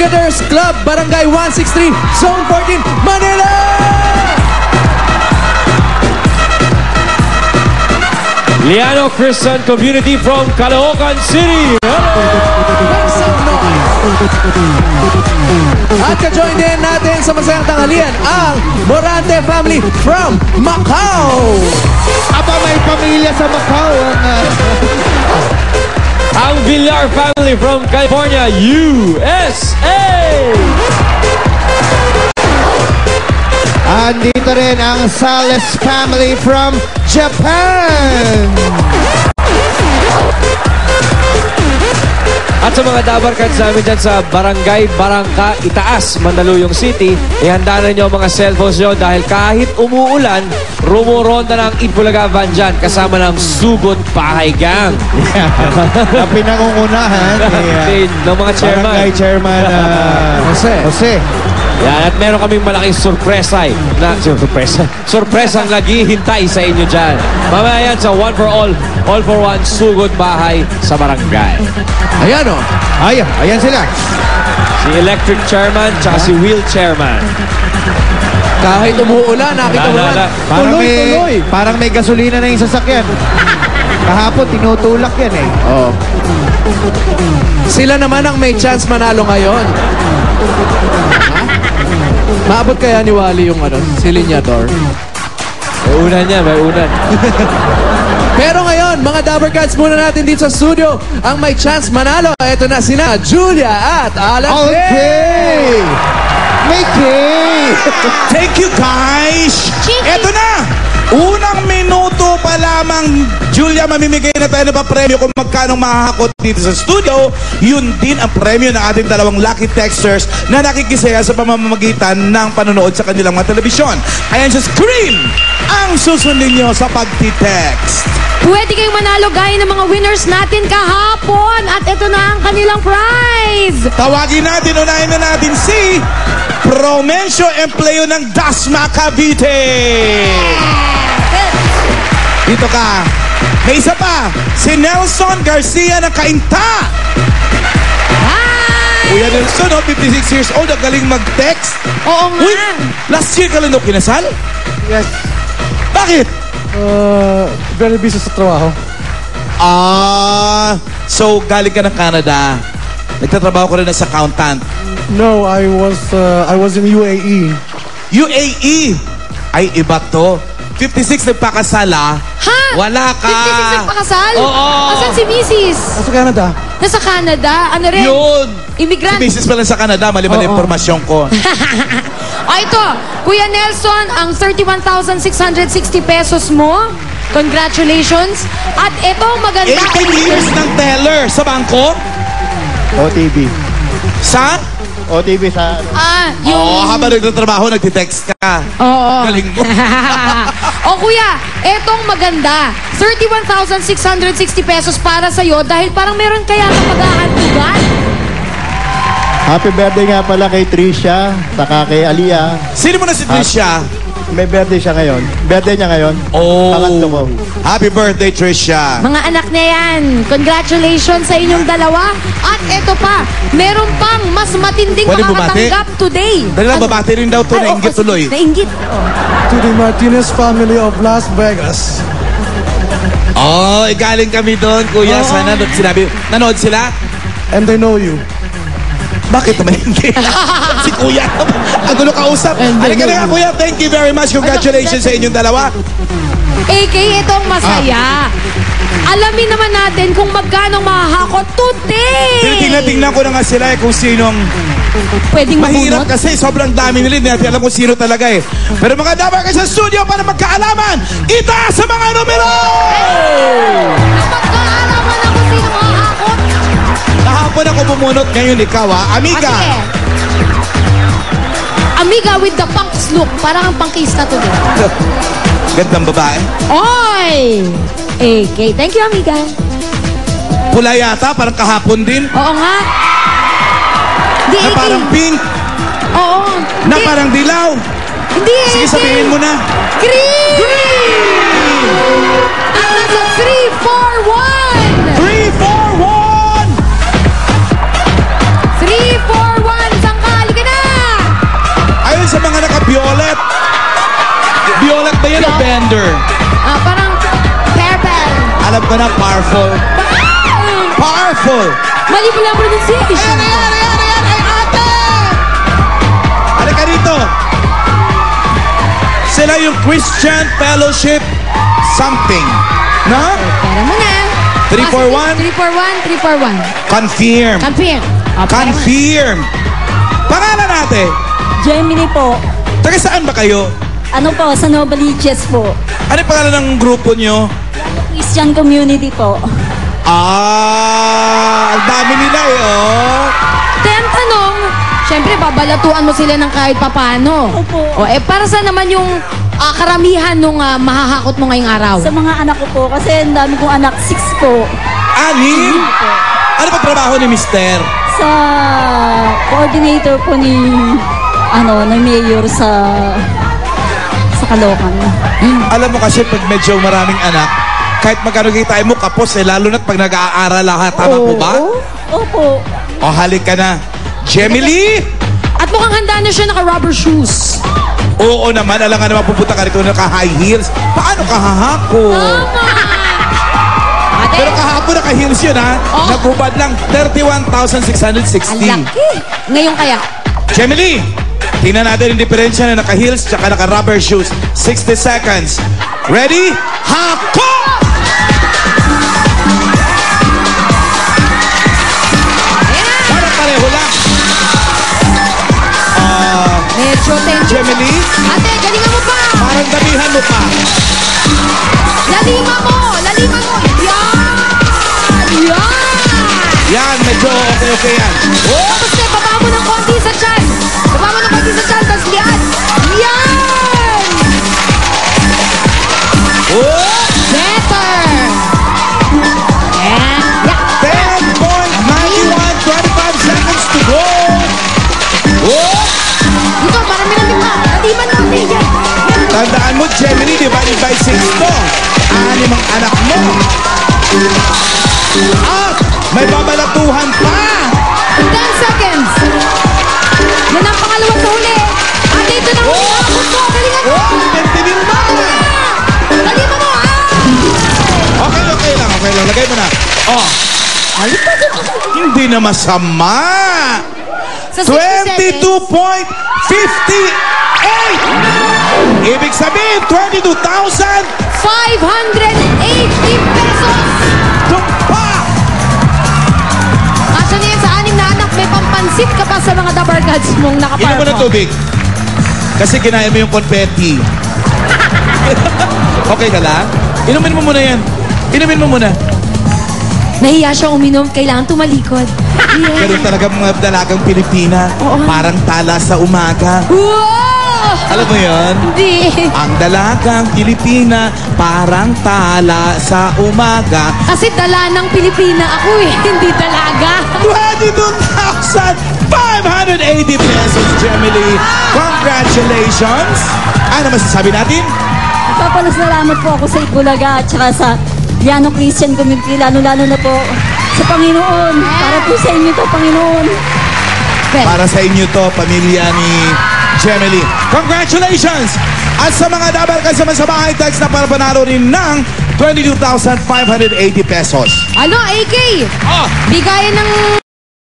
Cricketers Club, Barangay 163, Zone 14, Manila! Liano Christian Community from Caloocan City. At ka-join din natin sa masayang tanghalian ang Morante family from Macau. Aba, may pamilya sa Macau. Ang Villar family from California, USA. Andito rin ang Sales family from Japan. At sa mga Dabar Cards namin dyan sa Barangay Barangka, Itaas, Mandaluyong City, ihanda na nyo mga cellphones nyo dahil kahit umuulan, rumuronda ng Itbulaga van dyan kasama ng Sugot Bahay Gang. Ang pinangungunahan ng mga chairman. Barangay Chairman Jose. Yan, at meron kaming malaking surpresang naghihintay sa inyo dyan. Mamaya yan sa One for All for One, Sugod Bahay sa Barangay. Ayan o. Ayan sila. Si Electric Chairman tsaka si Wheel Chairman. Kahit umuulan, nakita mo na. Tuloy. Parang may gasolina na yung sasakyan. Kahapon, tinutulak yan eh. Oh. Sila naman ang may chance manalo ngayon. Maabot kaya ni Wally yung si Linyador? May unan niya, may unan. Pero ngayon, mga Dabber Cats muna natin dito sa studio. Ang may chance manalo, ito na sina Julia at Alan. Okay! May cake! Thank you, guys! Ito na! Unang minuto pa lamang, Julia, mamimigay na tayo ng pa-premyo kung magkano mahahakot dito sa studio. Yun din ang premyo ng ating dalawang lucky texters na nakikisaya sa pamamagitan ng panonood sa kanilang mga telebisyon. Ayan sa screen ang susundin nyo sa pagtitext. Pwede kayong manalo gaya ng mga winners natin kahapon. At ito na ang kanilang prize. Tawagin natin, unahin na natin si Promencio Empleo ng Dasma Cavite. Dito ka. May isa pa. Si Nelson Garcia ng Cainta. Hi! Kuya Nelson, 56 years old. Ang galing mag-text. Oo nga. Uy, last year ka lang kinasal? Yes. Bakit? Very busy sa trabaho. So galing ka ng Canada. Nagtatrabaho ko rin as accountant. No, I was in UAE. UAE? Ay, iba to. 56 nagpakasal, ah. Ha? Wala ka. 56 nagpakasal? Oo. Asan si Mrs.? Sa Canada. Nasa Canada? Ano rin? Yun. Immigrant? Si Mrs. pala sa Canada. Mali-mali impormasyon ko. Ito. Kuya Nelson, ang 31,660 pesos mo. Congratulations. At ito, maganda. 18 years ng teller sa bangko. OTB. Sa? OTB sa... Habang nagtatrabaho, nagtitext ka. Oo. Galing mo. Kuya, etong maganda. 31,660 pesos para sa'yo dahil parang meron kaya na paghahantugan. Happy birthday nga pala kay Trisha, saka kay Aliyah. Sino mo na si Trisha? May birthday siya ngayon. Birthday niya ngayon. Pangatlo ko. Happy birthday, Trisha. Mga anak niya yan. Congratulations sa inyong dalawa. At eto pa, meron pang mas matinding Pwede makakatanggap today. Dali lang, babati rin daw to. Nainggit tuloy. Nainggit. To the Martinez family of Las Vegas. Galing kami doon, kuya. Sana nanood sila? And they know you. Bakit naman hindi? Si kuya. Ang gulo kausap. Halika na nga, kuya. Thank you very much. Congratulations sa inyong dalawa. AK, itong masaya. Alamin naman natin kung magkano mahahakot today. Tingnan ko na nga sila kung sinong pwedeng mahirap mamunot. kasi sobrang dami nila. Hindi natin alam kung sino talaga eh. Pero mga dapat kayo sa studio para magkaalaman. Itaas sa mga numero! Magkaalaman na kung sino mahahakot. Kahapon ako bumunot, ngayon ikaw ha. Amiga! Sige. Amiga with the punks look. Parang ang punkista to din. Gandang babae. Oy! AK. Thank you, amiga. Pula yata, parang kahapon din. Oo nga. Di, Na AK. parang pink. Oo. Na Di- parang dilaw. Hindi, Sige, AK. sabihin mo na. Green! At nasa 341! 3, 4, 1! 341 Alam ko na, powerful. Powerful! Mali pala ang pronunciation. Ayan, ate! Halika rito. Sila yung Christian Fellowship something. No? Pera mo na. 341? 341. Confirm. Confirm. Confirm. Pangalan natin. Gemini po. Taga saan ba kayo? Ano po, sa Novaliches po. Ano yung pangalan ng grupo nyo? Christian Community po. Ang dami nila eh, oh. Ang tanong, syempre babalatuan mo sila ng kahit papano. Opo. O para saan naman yung karamihan nung mahahakot mo ngayong araw? Sa mga anak ko po, kasi ang dami kong anak, 6 po. Anim? Ano pa trabaho ni Mister? Sa coordinator po ni mayor sa Caloocan. Alam mo kasi pag medyo maraming anak, kahit magkano tayo mo kapos eh, lalo na't pag nag-aaral lahat. Tama po ba? Opo. O halik ka na. Gemily? At mukhang handa na siya naka-rubber shoes. Oo naman, alam nga naman pupunta ka rito naka-high heels. Paano ka hahako? Ate, Pero kahapon naka-heels yun ha. Oh. Nagubad lang ang 31,660. laki. Ngayon kaya? Gemily, tingnan natin yung diferensya na naka-heels tsaka naka-rubber shoes. 60 seconds. Ready? Hako! Para pareho lang. Medyo tension. Gemily, Ate, galingan mo pa. parang damihan mo pa. Lalima mo. Lalima mo. Yan. Yan. Yan, medyo okay yan. Oh! Tapos na, baba mo ng konti sa chan. Baba mo ng konti sa chan, tapos lian. Yan! Oh! Better! Yan. Yeah. 10.91, 25 seconds to go. Oh! Dito, marami na lima. Laliman natin. Yan. Yan. Tandaan mo, Gemini, divided by 6 to. 6 ang anak mo. At may babalatuhan pa. 10 seconds. Yan ang pangalawa sa huli. Ate, ito na huli. Nakakot mo. Galingan mo. Oh, tintinin mo. Laliman mo. Okay lang. Lagay mo na. Oh. Hindi na masama. Sa 60 seconds. 22.58. Ibig sabihin, 22,000. 580 pesos. Tumpa. Kasya na yan sa 6 na anak. May pampansit ka pa sa mga dabarkads mong Inom mo ng nakaparko. tubig. Kasi kinaya mo yung confetti. Okay ka lang? Inumin mo muna yan. Inumin mo muna. Nahiya siya uminom. Kailangan tumalikod. Pero talaga mga dalagang Pilipina, Oo. parang tala sa umaga. Wow! Alam mo yun? Hindi. Ang dalagang Pilipina, parang tala sa umaga. Kasi dala ng Pilipina ako eh. Hindi dalaga. 22,580 pesos, Gemily. Congratulations! Ano masasabi natin? Papasalamat po ako sa Itbulaga at saka sa Liano Christian Community, lalo-lalo na po sa Panginoon. Para po sa inyo to, Panginoon. Para sa inyo to, pamilya ni Gemily. Congratulations! At sa mga dabarkan sa bahay, text na para panalo rin ng 22,580 pesos. Ano, AK? Ah! Bigayan ng